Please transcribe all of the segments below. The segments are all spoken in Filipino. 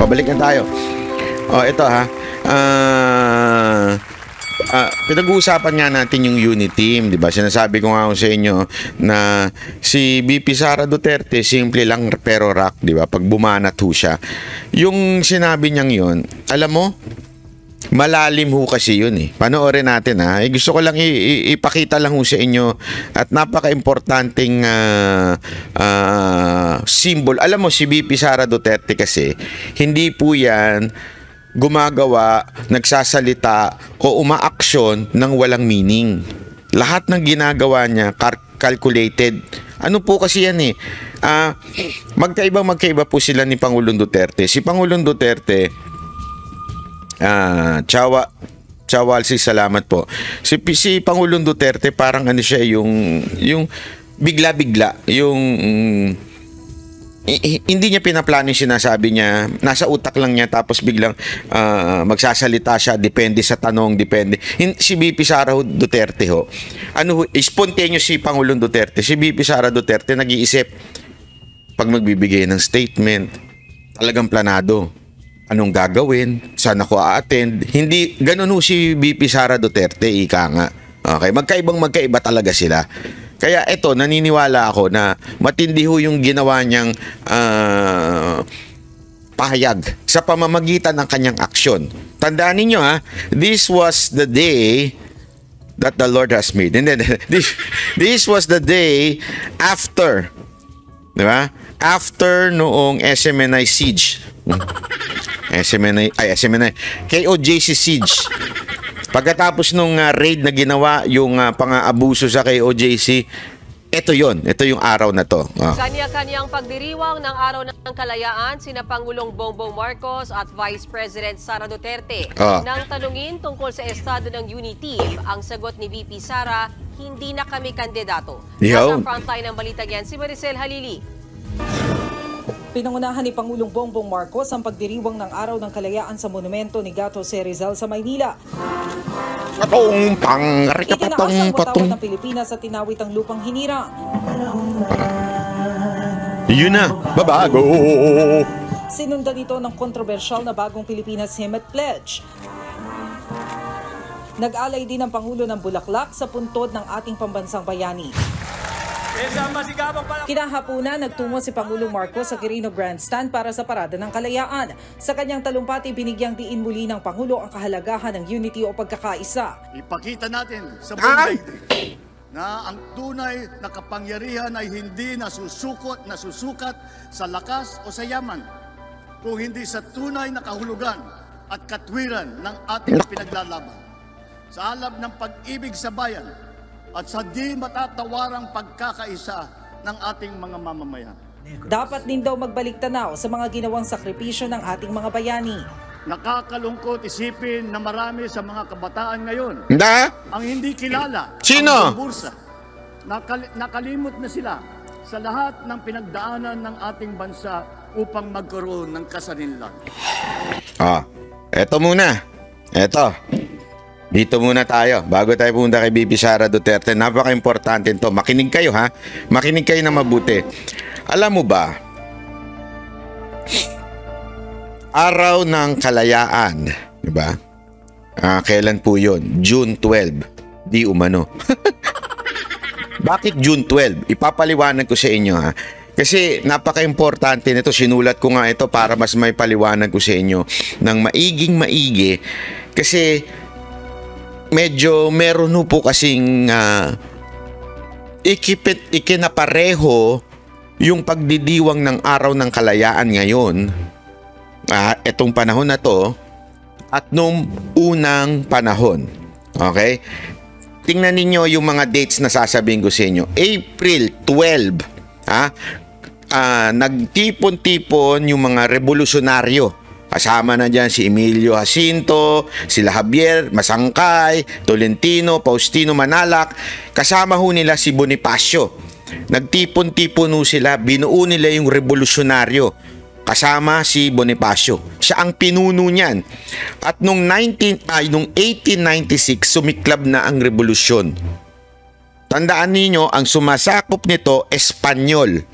Pabalik na tayo. Oh, ito ha. Pinag-uusapan nga natin yung unit team, di ba? Sinasabi ko nga sa inyo na si VP Sara Duterte simple lang pero rock, di ba? Pag bumanat ho siya. Yung sinabi niyang yun, alam mo, malalim ho kasi yun eh. Panoorin natin ha. Gusto ko lang ipakita lang ho sa inyo at napaka-importanting symbol. Alam mo, si VP Sara Duterte kasi, hindi po yan gumagawa, nagsasalita o umaaksyon ng walang meaning. Lahat ng ginagawa niya calculated. Ano po kasi yan eh. Magkaiba po sila ni Pangulong Duterte. Si Pangulong Duterte, Chawalsi, salamat po. Si Pangulong Duterte parang ano siya, yung bigla-bigla, yung hindi niya pinaplano yung sinasabi niya, nasa utak lang niya tapos biglang magsasalita siya, depende sa tanong, depende. Si VP Sara Duterte ho, spontaneous si Pangulong Duterte. Si VP Sara Duterte nag-iisip pag magbibigay ng statement, talagang planado. Anong gagawin? Saan ako a-attend? Hindi, ganun ho si VP Sara Duterte, ika nga. Okay, magkaiba talaga sila. Kaya ito, naniniwala ako na matindi ho yung ginawa niyang pahayag sa pamamagitan ng kanyang aksyon. Tandaan ninyo ha, this was the day that the Lord has made. And then, this was the day after, di ba? After noong SMNI siege. KOJC siege. Pagkatapos nung raid na ginawa, yung pang-abuso sa KOJC, ito yung araw na to. Kanya-kanyang pagdiriwang ng Araw ng Kalayaan, sina Pangulong Bongbong Marcos at Vice President Sara Duterte. Nang tanungin tungkol sa estado ng UNITEAM, ang sagot ni VP Sara, hindi na kami kandidato. Nasa frontline ng balita yan, si Maricel Halili. Pinangunahan ni Pangulong Bongbong Marcos ang pagdiriwang ng Araw ng Kalayaan sa monumento ni Gato C. Rizal sa Maynila. Itinaas ang watawat ng Pilipinas sa tinawit ang lupang hinirang. Yun na, babago! Sinundan ito ng kontrobersyal na bagong Pilipinas Hymn at Pledge. Nag-alay din ang Pangulo ng bulaklak sa puntod ng ating pambansang bayani. Kinahapunan, nagtungo si Pangulong Marcos sa Quirino Grandstand para sa Parada ng Kalayaan. Sa kanyang talumpati, binigyang diin muli ng Pangulo ang kahalagahan ng unity o pagkakaisa. Ipakita natin sa buong daigdig na ang tunay na kapangyarihan ay hindi nasusukat sa lakas o sa yaman, kung hindi sa tunay na kahulugan at katwiran ng ating pinaglalaban. Sa alab ng pag-ibig sa bayan, at sa di matatawarang pagkakaisa ng ating mga mamamayan. Dapat din daw magbalik tanaw sa mga ginawang sakripisyo ng ating mga bayani. Nakakalungkot isipin na marami sa mga kabataan ngayon ang hindi kilala Sino? ang bursa. Nakalimot na sila sa lahat ng pinagdaanan ng ating bansa upang magkaroon ng kasarinlan. Eto muna. Dito muna tayo, bago tayo pumunta kay VP Sara Duterte. Napaka-importante ito. Makinig kayo ha. Makinig kayo na mabuti. Alam mo ba, Araw ng Kalayaan, di ba? Kailan po yun? June 12. Di umano. Bakit June 12? Ipapaliwanag ko sa inyo ha. Kasi napaka-importante nito. Sinulat ko nga ito para mas may paliwanag ko sa inyo ng maigi. Kasi medyo meron po kasing ikinapareho yung pagdidiwang ng Araw ng Kalayaan ngayon, etong panahon na to, at nung unang panahon. Okay? Tingnan ninyo yung mga dates na sasabihin ko sa inyo. April 12, nagtipon-tipon yung mga revolusyonaryo. Kasama na dyan si Emilio Jacinto, sila Javier Masangkay, Tolentino, Faustino Manalac. Kasama ho nila si Bonifacio. Nagtipon-tipon ho sila, binuo nila yung revolusyonaryo. Kasama si Bonifacio. Siya ang pinuno niyan. At nung 1896, sumiklab na ang revolusyon. Tandaan niyo, ang sumasakop nito, Espanyol.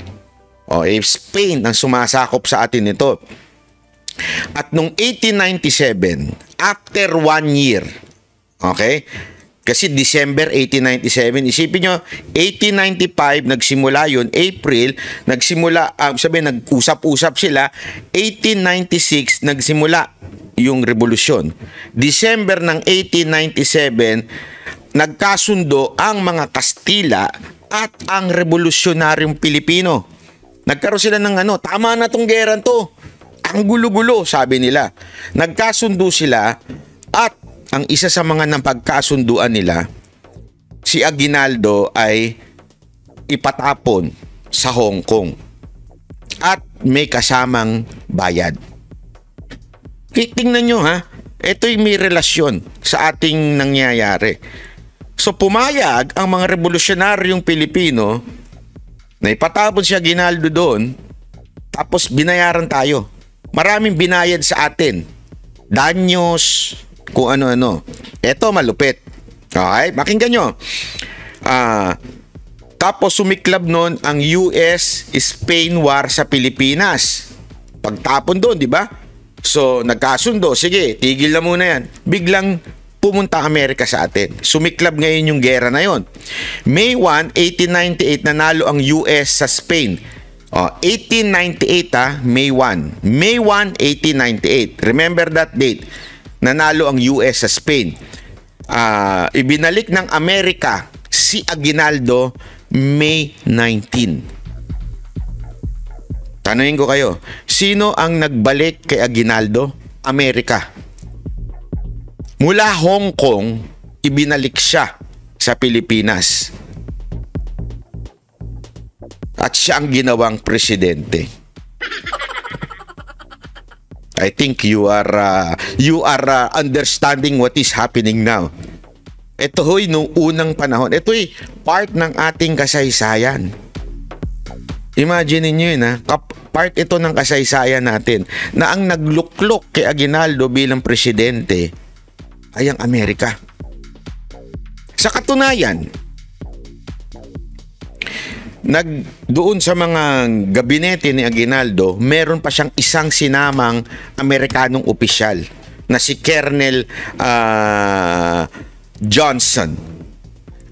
Spain ang sumasakop sa atin nito. At nung 1897, after 1 year, okay? Kasi December 1897, isipin nyo, 1895, nagsimula yun, April, nag-usap-usap sila, 1896, nagsimula yung revolusyon. December ng 1897, nagkasundo ang mga Kastila at ang revolusyonaryong Pilipino. Nagkaroon sila ng tama na tong gera to. Ang gulo-gulo, sabi nila. Nagkasundo sila at ang isa sa mga napagkasunduan nila, si Aguinaldo ay ipatapon sa Hong Kong at may kasamang bayad. Tingnan nyo ito'y may relasyon sa ating nangyayari. So pumayag ang mga revolusyonaryong Pilipino na ipatapon si Aguinaldo doon, tapos binayaran tayo. Maraming binayad sa atin. Danyos, kung ano-ano. Ito malupit. Okay? Pakinggan nyo. Tapos sumiklab nun ang US-Spain War sa Pilipinas. Pagtapon doon, di ba? So, nagkasundo. Sige, tigil na muna yan. Biglang pumunta Amerika sa atin. Sumiklab ngayon yung gera na yon. May 1, 1898, nanalo ang US sa Spain. 1898 May 1. May 1, 1898. Remember that date. Nanalo ang US sa Spain. Ibinalik ng Amerika si Aguinaldo May 19. Tanungin ko kayo, sino ang nagbalik kay Aguinaldo? Amerika. Mula Hong Kong, ibinalik siya sa Pilipinas. At siya ang ginawang presidente. I think you are understanding what is happening now. Ito hoy, nung unang panahon, ito'y part ng ating kasaysayan. Imagine niyo yun part ito ng kasaysayan natin na ang nagluklok kay Aguinaldo bilang presidente ay ang Amerika. Sa katunayan, doon sa mga gabinete ni Aguinaldo, meron pa siyang isang sinamang Amerikanong opisyal na si Colonel Johnson.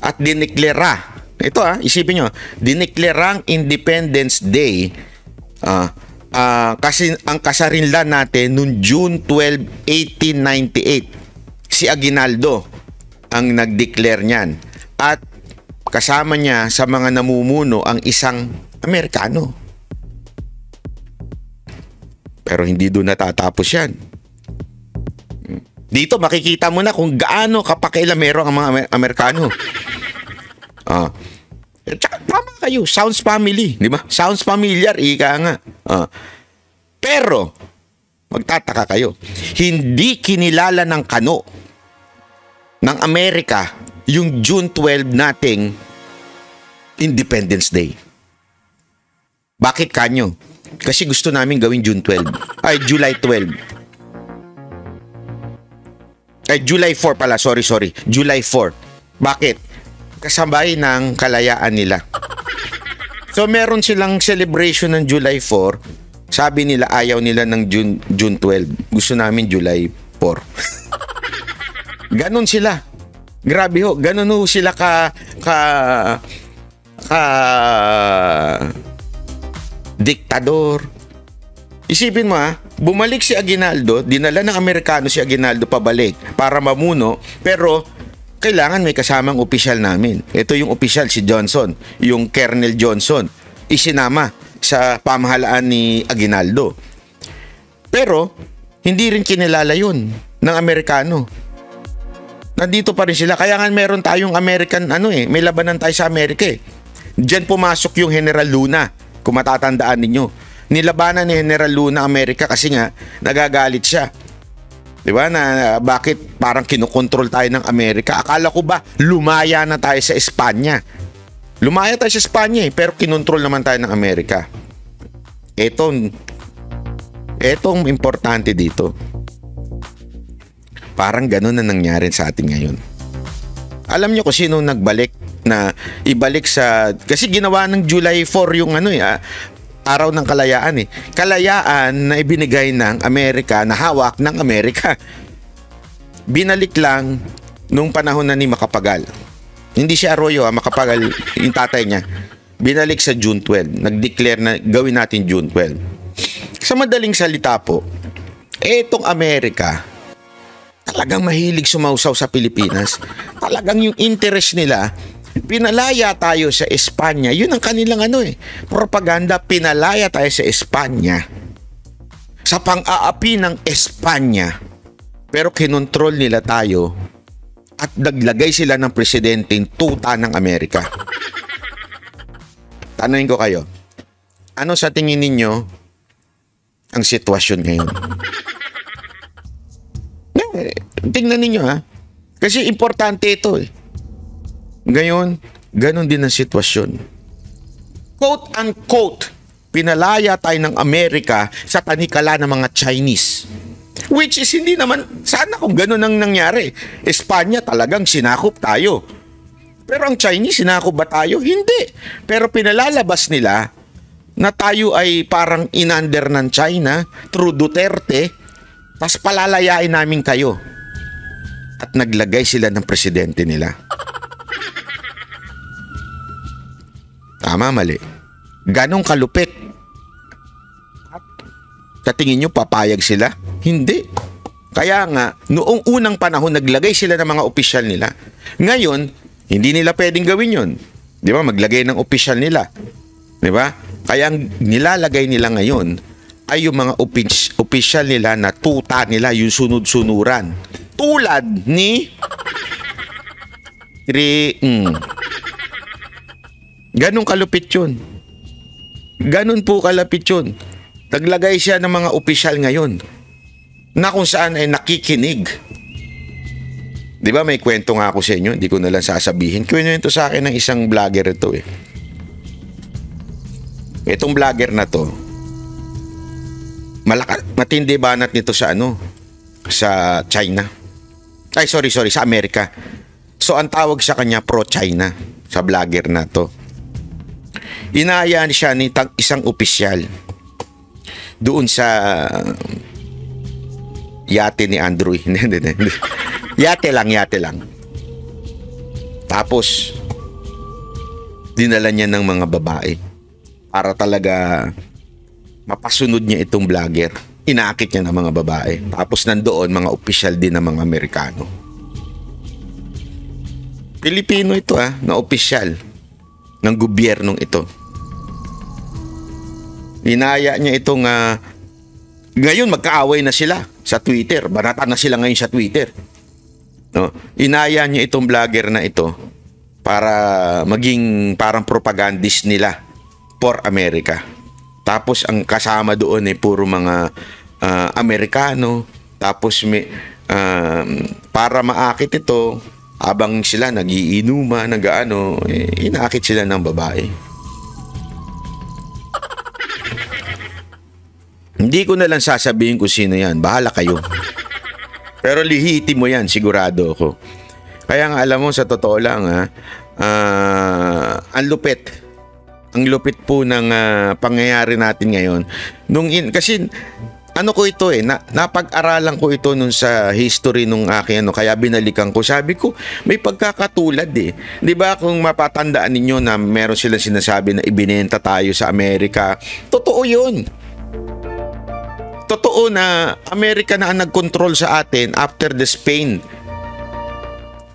At dineklara, ito isipin nyo, dineklarang Independence Day kasi ang kasarinlan natin noong June 12, 1898. Si Aguinaldo ang nag-declare niyan. At kasama niya sa mga namumuno ang isang Amerikano. Pero hindi doon natatapos yan. Dito makikita mo na kung gaano kapakailamero ang mga Amerikano. Tama kayo, sounds family, di ba? Sounds familiar, ika nga. Pero, magtataka kayo, hindi kinilala ng kano ng Amerika yung June 12 nating Independence Day. Bakit kanyo? Kasi gusto namin gawin June 12. Ay, July 12. Ay, July 4 pala. Sorry. July 4. Bakit? Kasabay ng kalayaan nila. So, meron silang celebration ng July 4. Sabi nila, ayaw nila ng June 12. Gusto namin July 4. Ganon sila. Grabe ho. Ganon ho sila diktador. Isipin mo bumalik si Aguinaldo, dinala ng Amerikano si Aguinaldo pabalik para mamuno, pero kailangan may kasamang opisyal namin. Ito yung opisyal, si Johnson, yung Colonel Johnson, isinama sa pamahalaan ni Aguinaldo. Pero hindi rin kinilala yun ng Amerikano. Nandito pa rin sila. Kaya nga meron tayong American, may labanan tayo sa Amerika eh. Diyan pumasok yung General Luna, kung matatandaan ninyo. Nilabanan ni General Luna Amerika kasi nga nagagalit siya. Di ba? Na bakit parang kinokontrol tayo ng Amerika? Akala ko ba lumaya na tayo sa Espanya? Lumaya tayo sa Espanya pero kinontrol naman tayo ng Amerika. Etong importante dito. Parang ganun na nangyari sa atin ngayon. Alam niyo kung sino nagbalik na ibalik sa... Kasi ginawa ng July 4 yung araw ng kalayaan eh. Kalayaan na ibinigay ng Amerika, na hawak ng Amerika. Binalik lang nung panahon na ni Macapagal. Hindi si Arroyo, Macapagal, yung tatay niya. Binalik sa June 12. Nag-declare na gawin natin June 12. Sa madaling salita po, etong Amerika, talagang mahilig sumausaw sa Pilipinas. Talagang yung interest nila, pinalaya tayo sa Espanya. Yun ang kanilang propaganda, pinalaya tayo sa Espanya. Sa pang-aapi ng Espanya. Pero kinontrol nila tayo at naglagay sila ng presidenteng tuta ng Amerika. Tanungin ko kayo, ano sa tingin ninyo ang sitwasyon ngayon? Tingnan ninyo kasi importante ito eh. Ngayon, ganun din ang sitwasyon. Quote unquote, pinalaya tayo ng Amerika sa tanikala ng mga Chinese. Which is hindi naman, sana kung ganun ang nangyari. Espanya talagang sinakop tayo. Pero ang Chinese, sinakop ba tayo? Hindi. Pero pinalalabas nila na tayo ay parang inander ng China through Duterte, tas palalayain namin kayo. At naglagay sila ng presidente nila. Tama, mali. Ganong kalupit. Sa tingin nyo, papayag sila? Hindi. Kaya nga, noong unang panahon, naglagay sila ng mga opisyal nila. Ngayon, hindi nila pwedeng gawin yun. Di ba? Maglagay ng opisyal nila. Di ba? Kaya ang nilalagay nila ngayon ay yung mga opisyal nila na tuta nila, yung sunod-sunuran. Tulad ni Ganong kalupit yun. Ganon po kalapit yun. Naglagay siya ng mga opisyal ngayon na kung saan ay nakikinig. Di ba may kwento nga ako sa inyo, hindi ko na lang sasabihin. Kwento sa akin ng isang vlogger ito eh. Itong vlogger na to, matindi banat nito sa sa China. Ay, sorry, sa Amerika. So, ang tawag sa kanya pro-China, sa vlogger na to. Inayaan siya ni isang opisyal doon sa yate ni Andrew. Yate lang. Tapos, dinala niya ng mga babae para talaga mapasunod niya itong vlogger. Inaakit niya ng mga babae. Tapos nandoon mga opisyal din ng mga Amerikano. Pilipino ito na opisyal ng gobyernong ito. Inaya niya itong ngayon magkaaway na sila sa Twitter. Banatan na sila ngayon sa Twitter. No? Inaya niya itong vlogger na ito para maging parang propagandist nila for America. Tapos ang kasama doon ay puro mga Amerikano. Tapos may para maakit ito, habang sila nagiinuman, inaakit sila ng babae. Hindi ko na lang sasabihin kung sino yan. Bahala kayo. Pero lihiti mo yan, sigurado ako. Kaya nga alam mo, sa totoo lang, ang lupit. Ang lupit po ng pangyayari natin ngayon. Kasi ko ito napag-aralan ko ito nung sa history nung aking kaya binalikan ko. Sabi ko, may pagkakatulad eh. 'Di ba kung mapatandaan ninyo na meron silang sinasabi na ibinenta tayo sa Amerika. Totoo 'yun. Totoo na Amerika na ang nagkontrol sa atin after the Spain.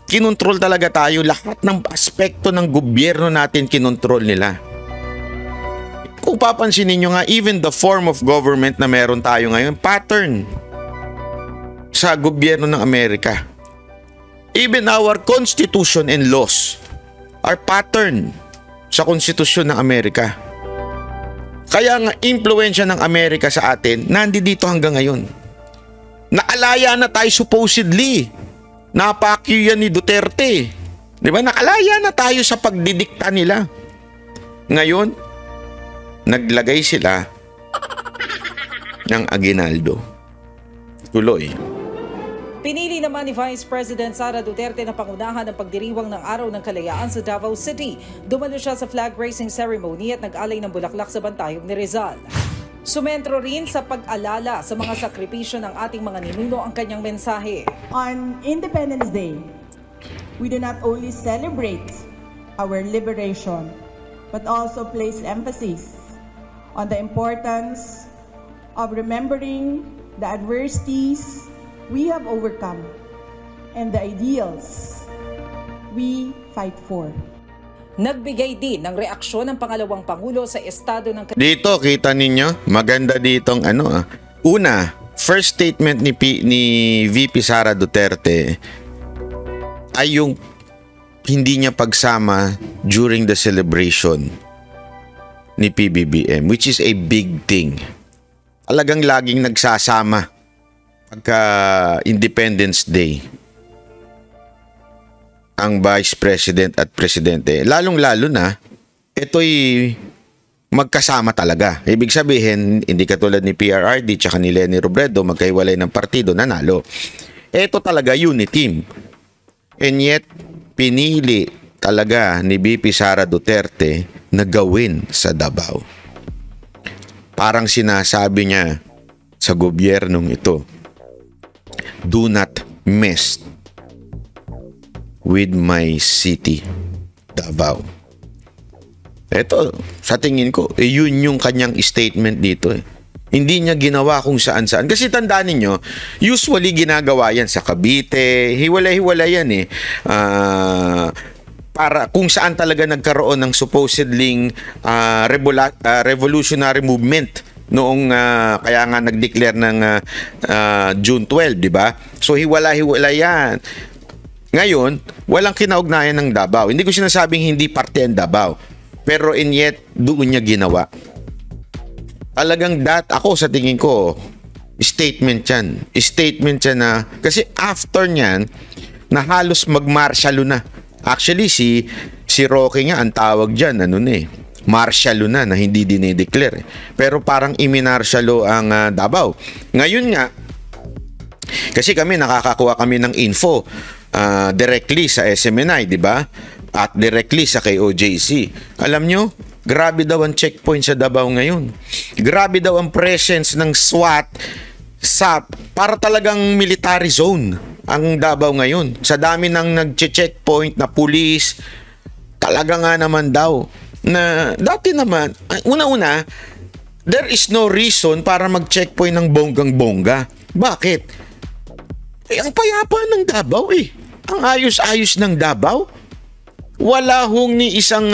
Kinontrol talaga tayo. Lahat ng aspekto ng gobyerno natin kinontrol nila. Kung papansinin nyo nga, even the form of government na meron tayo ngayon, pattern sa gobyerno ng Amerika. Even our constitution and laws are pattern sa konstitusyon ng Amerika. Kaya nga, impluwensya ng Amerika sa atin, nandito hanggang ngayon. Nakalaya na tayo supposedly. Napakyo yan ni Duterte. Di ba? Nakalaya na tayo sa pagdidikta nila. Ngayon, naglagay sila ng aginaldo. Tuloy. Pinili naman ni Vice President Sara Duterte na pangunahan ang pagdiriwang ng Araw ng Kalayaan sa Davao City. Dumalo siya sa flag raising ceremony at nag-alay ng bulaklak sa bantayog ni Rizal. Sumentro rin sa pag-alala sa mga sakripisyo ng ating mga ninuno ang kanyang mensahe. On Independence Day, we do not only celebrate our liberation, but also place emphasis on the importance of remembering the adversities we have overcome and the ideals we fight for. Nagbigay din ng reaksyon ng pangalawang Pangulo sa estado ng... Dito, kita ninyo, maganda ditong Una, first statement ni VP Sara Duterte ay yung hindi niya pagsama during the celebration ni PBBM, which is a big thing. Talagang laging nagsasama pagka Independence Day ang Vice President at Presidente. Lalong-lalo na, ito'y magkasama talaga. Ibig sabihin, hindi katulad ni PRRD tsaka ni Leni Robredo, magkaiwalay ng partido, nanalo. Ito talaga unity team. And yet, pinili talaga ni VP Sara Duterte na gawin sa Davao. Parang sinasabi niya sa gobyernong ito, do not mess with my city, Davao. Ito, sa tingin ko, yun yung kanyang statement dito. Hindi niya ginawa kung saan-saan. Kasi tandaan ninyo, usually ginagawa yan sa Cavite, hiwalay-hiwalay yan para kung saan talaga nagkaroon ng supposedly revolutionary movement noong kaya nga nag-declare ng June 12, di ba? So hiwala-hiwala yan. Ngayon, walang kinaugnayan ng Davao. Hindi ko sinasabing hindi parte ang Davao. Pero in yet, doon niya ginawa. Talagang ako sa tingin ko, statement yan. Statement yan na, kasi after nyan, na halos mag-martialo na. Actually, si Roque nga, ang tawag dyan, martialo na hindi dinideclare. Pero parang iminartialo ang Davao. Ngayon nga, kasi nakakakuha kami ng info directly sa SMNI, di ba? At directly sa KOJC. Alam nyo, grabe daw ang checkpoint sa Davao ngayon. Grabe daw ang presence ng SWAT para talagang military zone ang Davao ngayon. Sa dami ng nag-checkpoint na pulis, talaga nga naman daw na dati naman, una-una, there is no reason para mag-checkpoint ng bonggang-bongga. Bakit? Ang payapa ng Davao Ang ayos-ayos ng Davao. Wala ni isang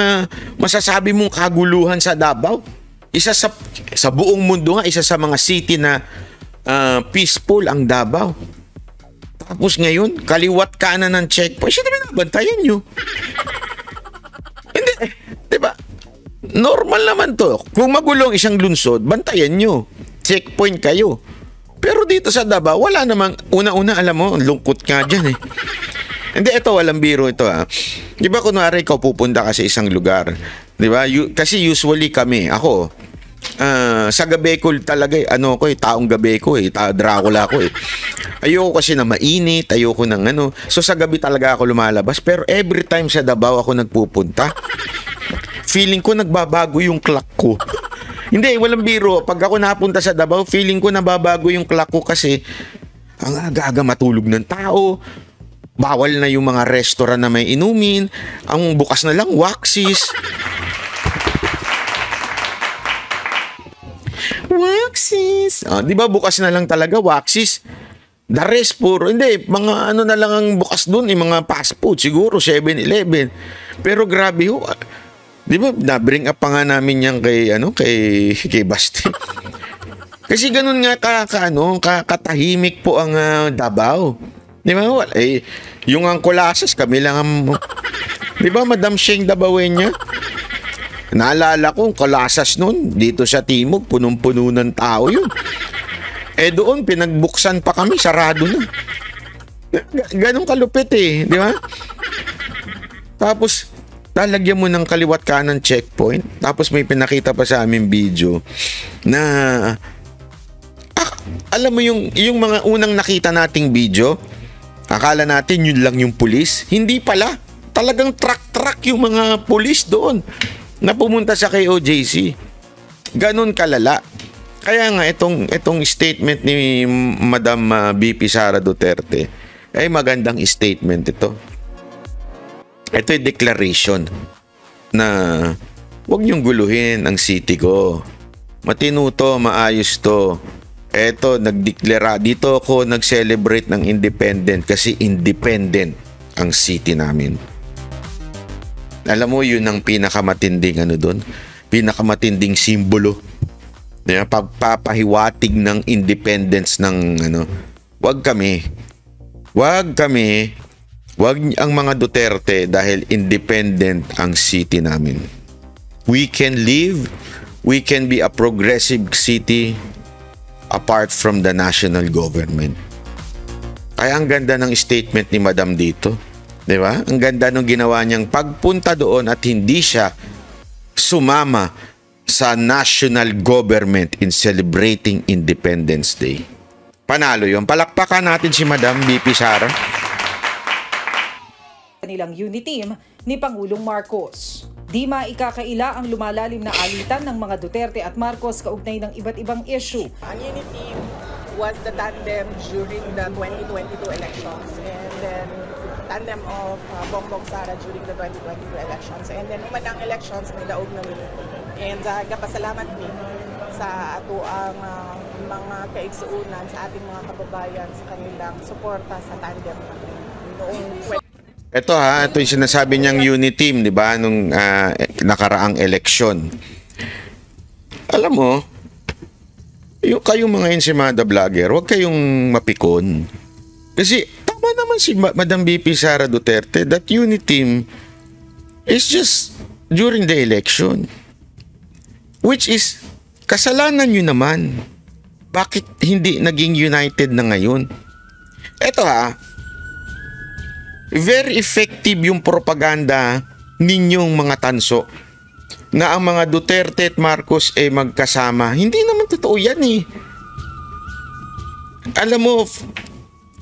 masasabi mong kaguluhan sa Davao. Isa sa buong mundo nga, isa sa mga city na peaceful ang Davao. Tapos ngayon, kaliwat kanan ng checkpoint. Sino binabantayan nyo? Hindi, diba? Normal naman to. Kung magulong isang lunsod, bantayan nyo. Checkpoint kayo. Pero dito sa Davao, wala namang, una-una, alam mo, lungkot nga dyan Hindi, ito, walang biro ito Di ba, kunwari, ikaw pupunta ka sa isang lugar. Di ba? Kasi usually kami, ako, sa gabi ko talaga, taong gabi ko Dracula ko Ayoko kasi na mainit, ayoko ng So sa gabi talaga ako lumalabas. Pero every time sa Davao ako nagpupunta, feeling ko nagbabago yung clock ko. Hindi, walang biro. Pag ako napunta sa Davao, feeling ko nababago yung clock ko kasi ang aga-aga matulog ng tao. Bawal na yung mga restaurant na may inumin. Ang bukas na lang, Waxis. Waxis. Di ba bukas na lang talaga, Waxis? The rest puro. Hindi, mga na lang ang bukas dun, mga fast food. Siguro, 7-Eleven. Pero grabe ho. Di ba, na-bring up pa nga namin yan kay Basti. Kasi ganun nga katahimik po ang Davao. Di ba? Yung ang Colasas, kami lang ang... Di ba, Madam Sheng Dabawenyo? Naalala ko, Colasas nun, dito sa Timog, punong-puno ng tao yun. Doon, pinagbuksan pa kami, sarado na. Ganun kalupit di ba? Tapos, lalagyan mo ng kaliwat kanan checkpoint, tapos may pinakita pa sa aming video na... alam mo yung mga unang nakita nating video, Akala natin yun lang yung pulis. Hindi pala. Talagang truck yung mga pulis doon na pumunta sa KOJC. Ganon kalala. Kaya nga itong statement ni Madam BP Sara Duterte ay magandang statement ito. Ito ay declaration na huwag niyong guluhin ang city ko. Matino to, maayos to. Eto, nagdeklara. Dito ako nag-celebrate ng independent kasi independent ang city namin. Alam mo, yun ang pinakamatinding doon. Pinakamatinding simbolo. Pagpapahiwatig ng independence ng Wag ang mga Duterte dahil independent ang city namin. We can be a progressive city apart from the national government. Kaya ang ganda ng statement ni Madam dito. Di ba? Ang ganda ng ginawa niyang pagpunta doon at hindi siya sumama sa national government in celebrating Independence Day. Panalo yun. Palakpakan natin si Madam BP Sara. Kanilang unit team ni Pangulong Marcos. Di maikakaila ang lumalalim na alitan ng mga Duterte at Marcos kaugnay ng iba't ibang issue. Ang unit team was the tandem during the 2022 elections, and then tandem of Bongbong Sara during the 2022 elections. And then umanang elections nidaog namin. And gapasalamat mi sa ato ang mga kaigsuunan sa ating mga kababayan sa kanilang suporta sa tandem noong ito yung sinasabi niyang unit team, di ba, nung nakaraang eleksyon. Alam mo, kayong mga ensimada vlogger, huwag kayong mapikon. Kasi tama naman si Madam BP Sara Duterte that unit team is just during the election. Which is, kasalanan nyo naman. Bakit hindi naging united na ngayon? Ito very effective yung propaganda ninyong mga tanso na ang mga Duterte at Marcos ay magkasama. Hindi naman totoo yan Alam mo,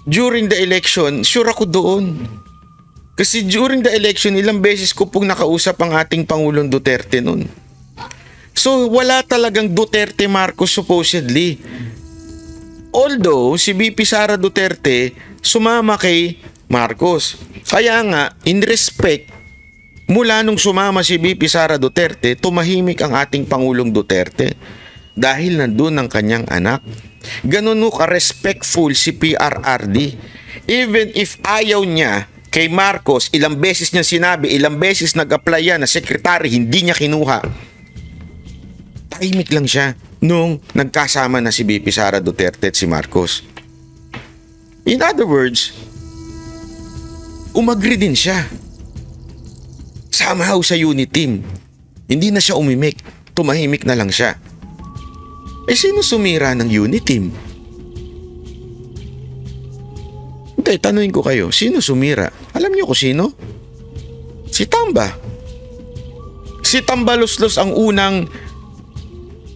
during the election, sure ako doon. Kasi during the election, ilang beses ko pong nakausap ang ating Pangulong Duterte noon. So, wala talagang Duterte Marcos supposedly. Although, si BP Sara Duterte sumama kay Marcos. Kaya nga, in respect, mula nung sumama si BP Sara Duterte, tumahimik ang ating Pangulong Duterte dahil nandun ang kanyang anak. Ganun ka-respectful si PRRD. Even if ayaw niya kay Marcos, ilang beses niya sinabi, ilang beses nag-apply yan na sekretary, hindi niya kinuha. Tahimik lang siya nung nagkasama na si BP Sara Duterte at si Marcos. In other words, umagri din siya. Somehow sa unit team. Hindi na siya umimik. Tumahimik na lang siya. Sino sumira ng unit team? Hindi, tanungin ko kayo. Sino sumira? Alam niyo kung sino? Si Tamba. Si Tamba Luslos ang unang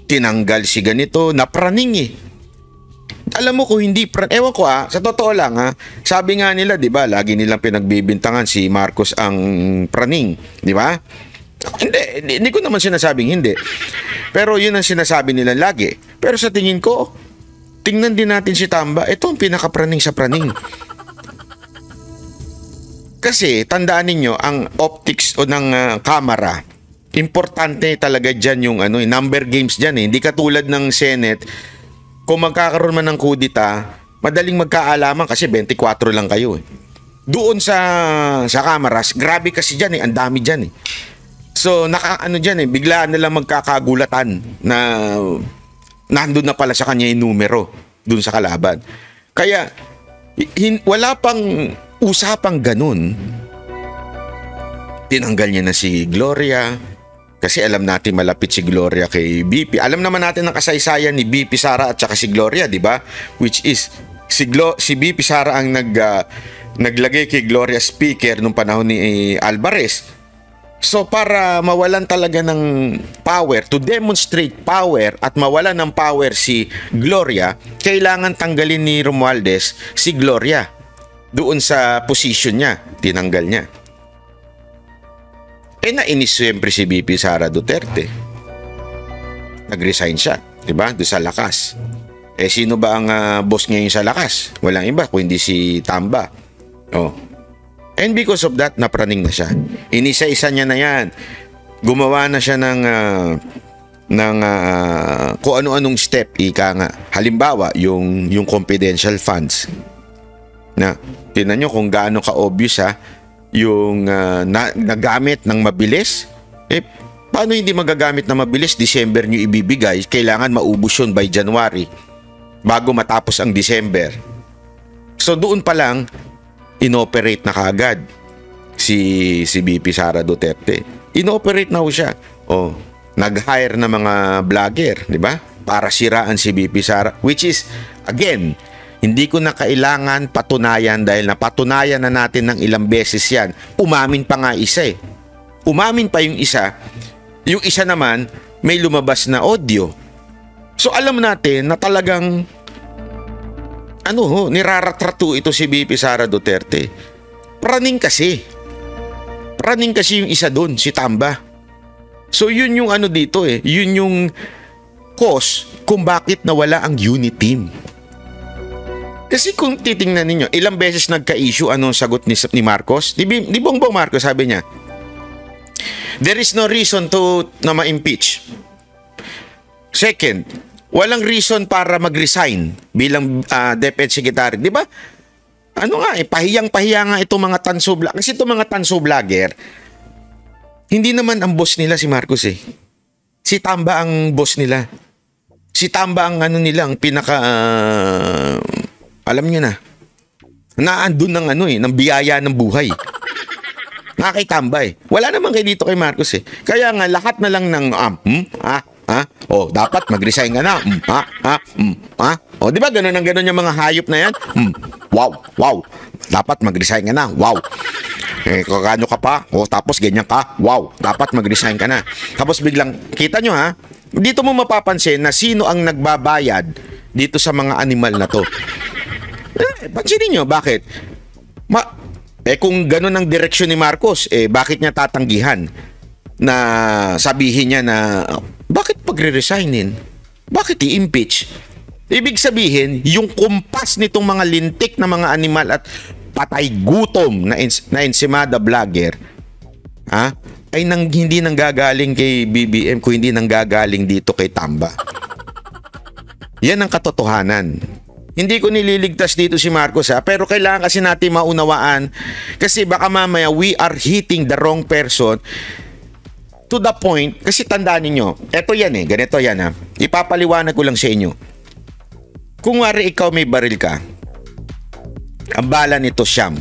tinanggal si ganito. Napraning Alam mo kung hindi, ewan ko sa totoo lang sabi nga nila, di ba, lagi nilang pinagbibintangan si Marcos ang praning, di ba? Hindi ko naman sinasabing hindi. Pero yun ang sinasabi nila lagi. Pero sa tingin ko, tingnan din natin si Tamba, ito ang pinakapraning sa praning. Kasi, tandaan ninyo, ang optics o ng camera, importante talaga dyan yung number games dyan Hindi katulad ng Senate. Kung magkakaroon man ng kudita, madaling magkaalaman kasi 24 lang kayo Doon sa cameras, grabe kasi dyan ang dami dyan So, dyan biglaan na lang magkakagulatan na nandun na pala sa kanya yung numero doon sa kalaban. Kaya, wala pang usapang ganun. Tinanggal niya na si Gloria. Kasi alam natin malapit si Gloria kay BP. Alam naman natin ang kasaysayan ni BP Sara at saka si Gloria, di ba? Which is, si BP Sara ang naglagay kay Gloria speaker nung panahon ni Alvarez. So para mawalan talaga ng power, to demonstrate power at mawalan ng power si Gloria, kailangan tanggalin ni Romualdez si Gloria. doon sa position niya, tinanggal niya. Nainis siyempre si VP Sara Duterte. Nag-resign siya, di ba? Doon sa Lakas. Sino ba ang boss ngayon sa Lakas? Walang iba kundi si Tamba. Oh. And because of that, napraning na siya. Inisa-isa niya na yan. Gumawa na siya ng kung ano-anong step, ika nga. Halimbawa, yung confidential funds. Na, tingnan nyo kung gaano ka-obvious yung nagamit ng mabilis. Paano hindi magagamit na mabilis? December nyo ibibigay, kailangan maubos yun by January bago matapos ang December. So doon pa lang inoperate na kaagad si VP Sara Duterte. Inoperate na ho siya. Nag-hire na mga vlogger, di ba? Para siraan si VP Sara, which is again, hindi ko na kailangan patunayan dahil napatunayan na natin ng ilang beses yan. Umamin pa nga isa Umamin pa yung isa. Yung isa naman, may lumabas na audio. So alam natin na talagang niraratrato ito si VP Sara Duterte. Praning kasi yung isa doon, si Tamba. So yun yung dito Yun yung cause kung bakit nawala ang unit team. Kasi kung titingnan ninyo, ilang beses nagka-issue anong sagot ni Marcos? Di Bongbong Marcos sabi niya, there is no reason na ma-impeach. Second, walang reason para mag-resign bilang DepEd Secretary. Di ba? Pahiyang-pahiya nga itong mga tanso vlogger. Kasi itong mga tanso vlogger, hindi naman ang boss nila si Marcos Si Tamba ang boss nila. Si Tamba ang ang pinaka... alam niyo na. Naandun ng biyaya ng buhay. Nakakitamba Wala naman kayo dito kay Marcos Kaya nga lahat na lang ng dapat mag-resign ka na. Di ba ganun yung mga hayop na yan? Wow. Dapat mag-resign ka na. Wow. Kano ka pa? Tapos ganyan ka. Wow. Dapat mag-resign ka na. Tapos biglang, kita nyo dito mo mapapansin na sino ang nagbabayad dito sa mga animal na to. Pansinin nyo, bakit? Kung ganun ang direksyon ni Marcos, bakit niya tatanggihan na sabihin niya na bakit pagre-resignin? Bakit i-impeach? Ibig sabihin, yung kumpas nitong mga lintik na mga animal at patay gutom na ensimada vlogger ay hindi nanggagaling kay BBM kung hindi nanggagaling dito kay Tamba. Yan ang katotohanan. Hindi ko nililigtas dito si Marcos pero kailangan kasi natin maunawaan kasi baka mamaya we are hitting the wrong person to the point kasi tandaan niyo, eto yan ganito yan ipapaliwanag ko lang sa inyo. Kung wari ikaw may baril ka, ang bala nito siyam.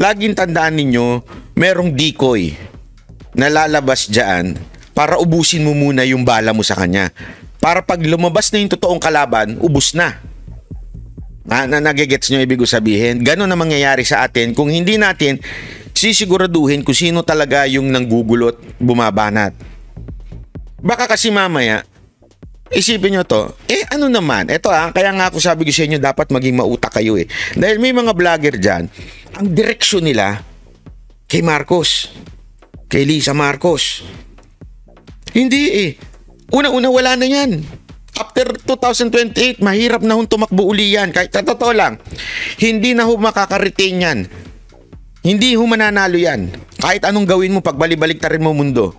Laging tandaan ninyo, merong decoy na lalabas dyan para ubusin mo muna yung bala mo sa kanya. Para pag lumabas na yung totoong kalaban, ubus na. Nagigets nyo ibig sabihin? Ganon na mangyayari sa atin kung hindi natin sisiguraduhin kung sino talaga yung nanggugulot, bumabanat. Baka kasi mamaya, isipin nyo to, ano naman, eto kaya nga ako sabi ko sa inyo, dapat maging mautak kayo Dahil may mga vlogger dyan, ang direksyon nila, kay Marcos, kay Lisa Marcos. Hindi Una-una wala na yan. After 2028, mahirap na tumakbo uli yan. Kahit totoo lang, hindi na makaka-retain yan. Hindi mananalo yan. Kahit anong gawin mo, pagbalik-balik ta rin mo mundo.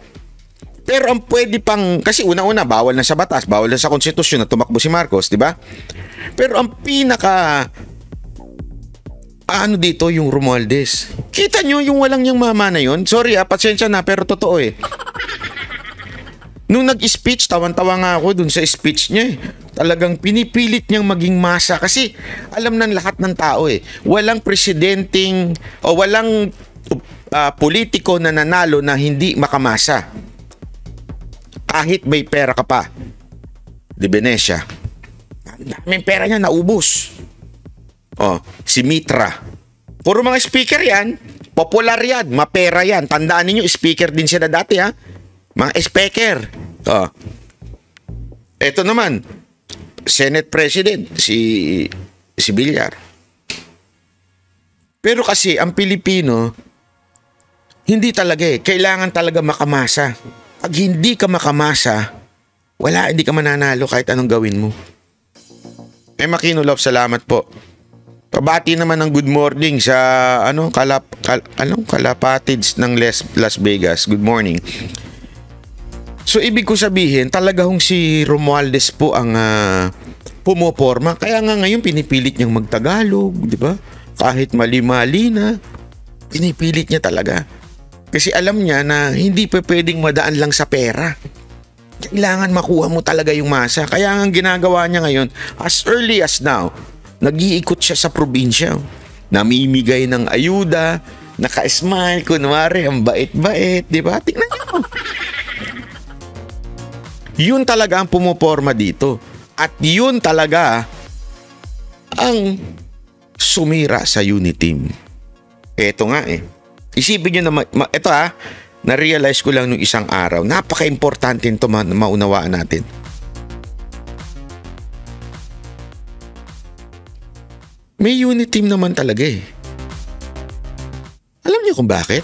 Pero ang pwede pang, kasi una-una, bawal na sa batas, bawal na sa konstitusyon na tumakbo si Marcos, di ba? Pero ang pinaka, dito, yung Romualdez. Kita nyo yung walang yung mama na yun? Sorry pasensya na, pero totoo Nung nag-speech, tawan-tawa nga ako dun sa speech niya Talagang pinipilit niyang maging masa kasi alam ng lahat ng tao Walang presidenteng o walang politiko na nanalo na hindi makamasa. Kahit may pera ka pa. Di Venecia. May pera niya naubos. Si Mitra. Puro mga speaker yan. Popular yan. Mapera yan. Tandaan niyo speaker din sila dati Mga speaker. Ito naman, Senate President, si Villar. Pero kasi ang Pilipino, hindi talaga kailangan talaga makamasa. Pag hindi ka makamasa, hindi ka mananalo kahit anong gawin mo. Makino Love, salamat po. Pabati naman ng good morning sa kalapatids ng Las Vegas. Good morning. So ibig ko sabihin, talaga hong si Romualdez po ang pumoporma. Kaya nga ngayon pinipilit niyang magtagalog, di ba? Kahit mali-mali na, pinipilit niya talaga. Kasi alam niya na hindi pa pwedeng madaan lang sa pera. Kailangan makuha mo talaga yung masa. Kaya ang ginagawa niya ngayon, as early as now, nag-iikot siya sa probinsya. Namimigay ng ayuda, naka-smile, kunwari, ang bait-bait, di ba? Tingnan niyo. Yun talaga ang pumoporma dito. At yun talaga ang sumira sa unity team. Eto nga Isipin nyo na, ito na-realize ko lang nung isang araw. Napaka-importante ito maunawaan natin. May unit team naman talaga Alam niyo kung bakit?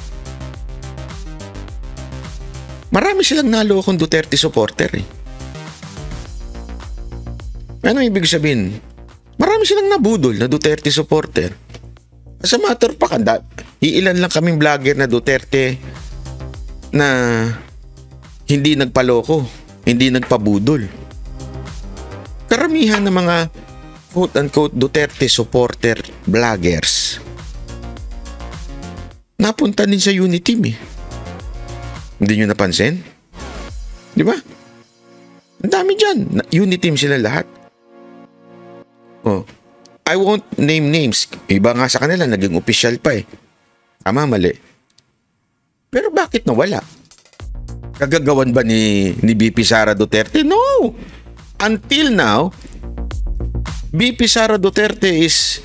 Marami silang nalokong Duterte supporter Ano ibig sabihin? Marami silang nabudol na Duterte supporter. As a matter of fact, iilan lang kaming vlogger na Duterte na hindi nagpaloko, hindi nagpabudol. Karamihan ng mga quote-unquote Duterte supporter vloggers napunta din sa unity team Hindi nyo napansin? Di ba? Ang dami dyan. Unity team sila lahat. I won't name names. Iba nga sa kanila, naging official pa Tama, mali. Pero bakit nawala? Kagagawan ba ni BP Sara Duterte? No! Until now, BP Sara Duterte is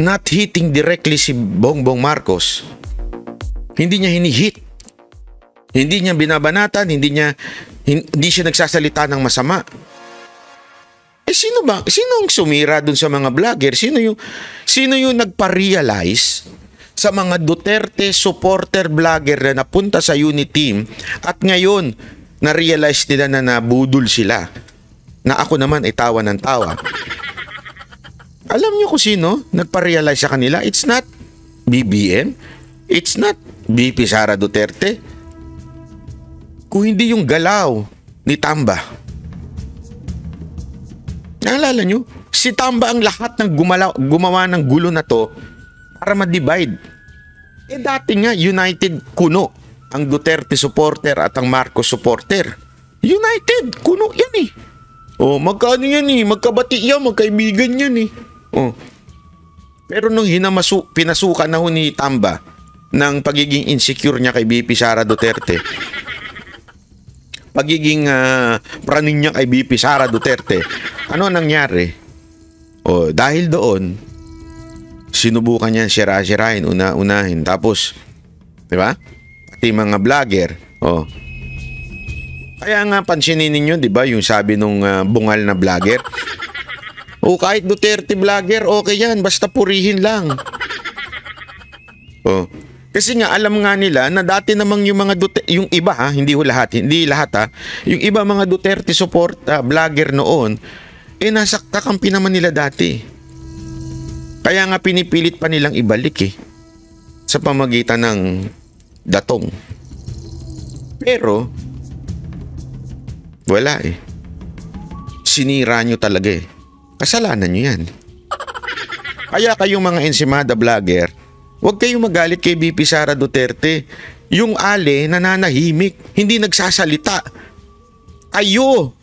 not hitting directly si Bongbong Marcos. Hindi niya hinihit. Hindi niya binabanatan, hindi siya nagsasalita ng masama. Sino ba? Sino ang sumira dun sa mga vlogger? Sino yung nagpa-realize sa mga Duterte supporter vlogger na napunta sa unity team at ngayon na-realize nila na nabudol sila? Na ako naman ay tawa ng tawa. Alam niyo kung sino nagpa-realize sa kanila? It's not BBM. It's not BP Sara Duterte. Kung hindi yung galaw ni Tamba. Naalala nyo? Si Tamba ang lahat ng gumawa ng gulo na to para ma-divide. Dati nga united kuno ang Duterte supporter at ang Marcos supporter. United kuno yan magkano yan magkabati yan, magkaibigan yan Pero nung pinasukan na ni Tamba ng pagiging insecure niya kay BP Sara Duterte, pagiging praning niya kay BP Sara Duterte, ano nangyari? Dahil doon, sinubukan niya sira-sirain, unahin. Tapos, di ba? Pati mga vlogger. Kaya nga pansinin ninyo, di ba, yung sabi nung bungal na vlogger? Kahit Duterte vlogger, okay yan, basta purihin lang. Kasi nga alam nga nila na dati namang yung mga yung iba hindi lahat yung iba mga Duterte support vlogger noon nasa kakampi naman nila dati. Kaya nga pinipilit pa nilang ibalik sa pamagitan ng datong. Pero wala sinira nyo talaga kasalanan nyo yan. Kaya kayong mga ensimada vlogger, huwag kayong magalit kay BP Sara Duterte. Yung nananahimik, hindi nagsasalita. Kayo,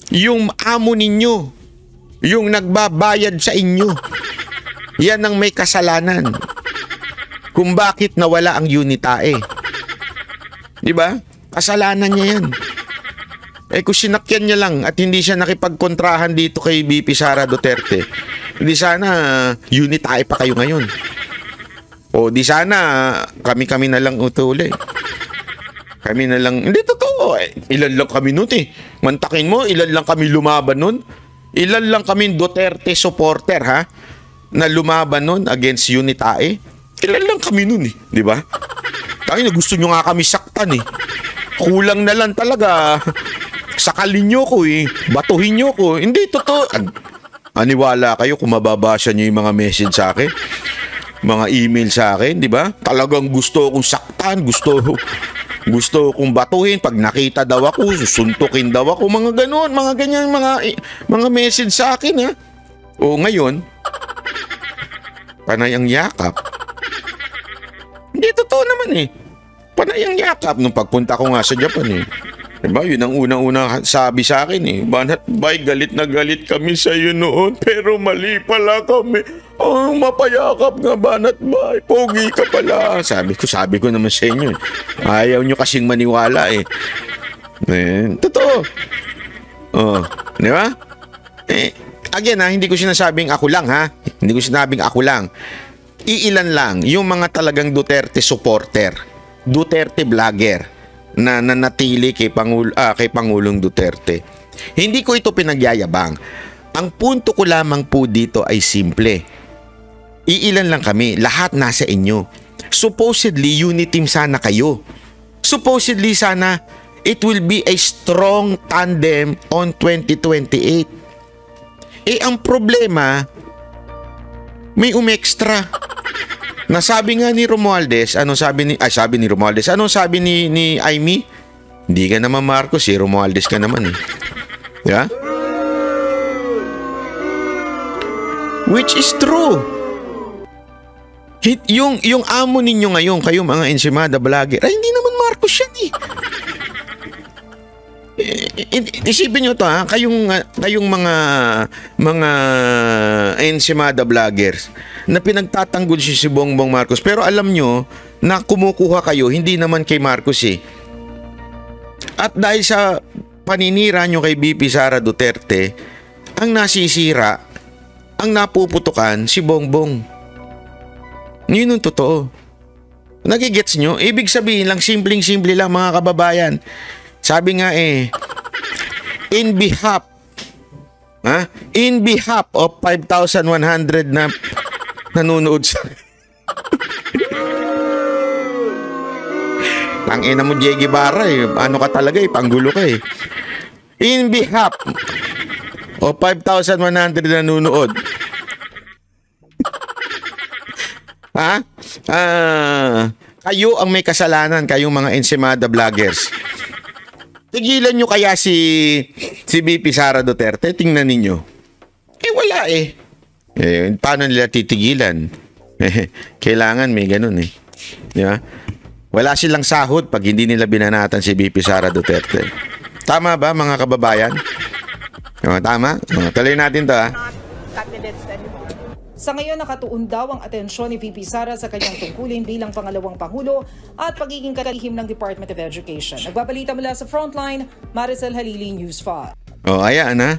yung amo ninyo, yung nagbabayad sa inyo, yan ang may kasalanan. Kung bakit nawala ang Unitae. Di ba? Kasalanan niya yan. Kung sinakyan niya lang at hindi siya nakipagkontrahan dito kay BP Sara Duterte, hindi sana Unitae pa kayo ngayon. Di sana kami na lang utuli. Kami na lang, hindi totoo ilan lang kami nun Mantakin mo, ilan lang kami lumaban nun. Ilan lang kami Duterte supporter na lumaban nun against Unitae. Ilan lang kami nun eh, di ba? Kaya gusto nyo nga kami saktan eh. Kulang na lang talaga. Sakalin nyo ko eh. Batuhin nyo ko. Hindi, totoo. Aniwala kayo kung mababasa nyo yung mga message sa akin. Mga email sa akin, di ba? Talagang gusto kong saktan. Gusto kong batuhin. Pag nakita daw ako, susuntukin daw ako. Mga ganon, mga ganyan, mga message sa akin ha. O ngayon, panay ang yakap. Hindi, totoo naman eh. Panay ang yakap nung pagpunta ko nga sa Japan eh. Diba? Yun ang unang-unang sabi sa akin eh. Banat bay, galit na galit kami sa iyo noon, pero mali pala kami. Oh, mapayakap nga, Banat bay. Pogi ka pala. Sabi ko naman sa inyo eh. Ayaw nyo kasing maniwala eh. Totoo. Oh, di ba? Again ha, hindi ko sinasabing ako lang ha. Hindi ko sinabing ako lang. Iilan lang yung mga talagang Duterte supporter, Duterte vlogger na nanatili kay Pangulong Duterte. Hindi ko ito pinagyayabang. Ang punto ko lamang po dito ay simple. Iilan lang kami, lahat nasa inyo. Supposedly, unity team sana kayo. Supposedly sana, it will be a strong tandem on 2028. Ang problema, may umextra. Nasabi nga ni Romualdez, anong sabi ni Romualdez? Anong sabi ni Aimee? Hindi ka naman Marcos, si Romualdez ka naman eh. Yeah? Which is true. Yung amo ninyo ngayon, kayo mga Ensimada vlogger, ay hindi naman Marcos yan eh. Isipin nyo to ha, kayong mga Ensimada vloggers na pinagtatanggol si Bongbong Marcos, pero alam nyo na kumukuha kayo hindi naman kay Marcos eh. At dahil sa paninira nyo kay BP Sara Duterte, ang nasisira, ang napuputukan si Bongbong. Yun ang totoo. Nagigets nyo? Ibig sabihin lang, simpleng-simple lang mga kababayan. Sabi nga in behalf of 5,100 na nanonood sa Tangina mo, Jay Guevara eh. Ano ka talaga eh, panggulo ka eh. In behalf of 5,100 na nanonood. Kayo ang may kasalanan, kayong mga Ensimada vloggers. Tigilan nyo kaya si BP Sara Duterte? Tingnan ninyo. Wala eh. Paano nila titigilan? Kailangan may ganun eh. Diba? Wala silang sahod pag hindi nila binanatan si BP Sara Duterte. Tama ba mga kababayan? Tama? Tuloy natin to ha. Sa ngayon, nakatuon daw ang atensyon ni VP Sara sa kanyang tungkulin bilang pangalawang Pangulo at pagiging kalihim ng Department of Education. Nagbabalita mula sa Frontline, Maricel Halili, News 5. Ayan ha.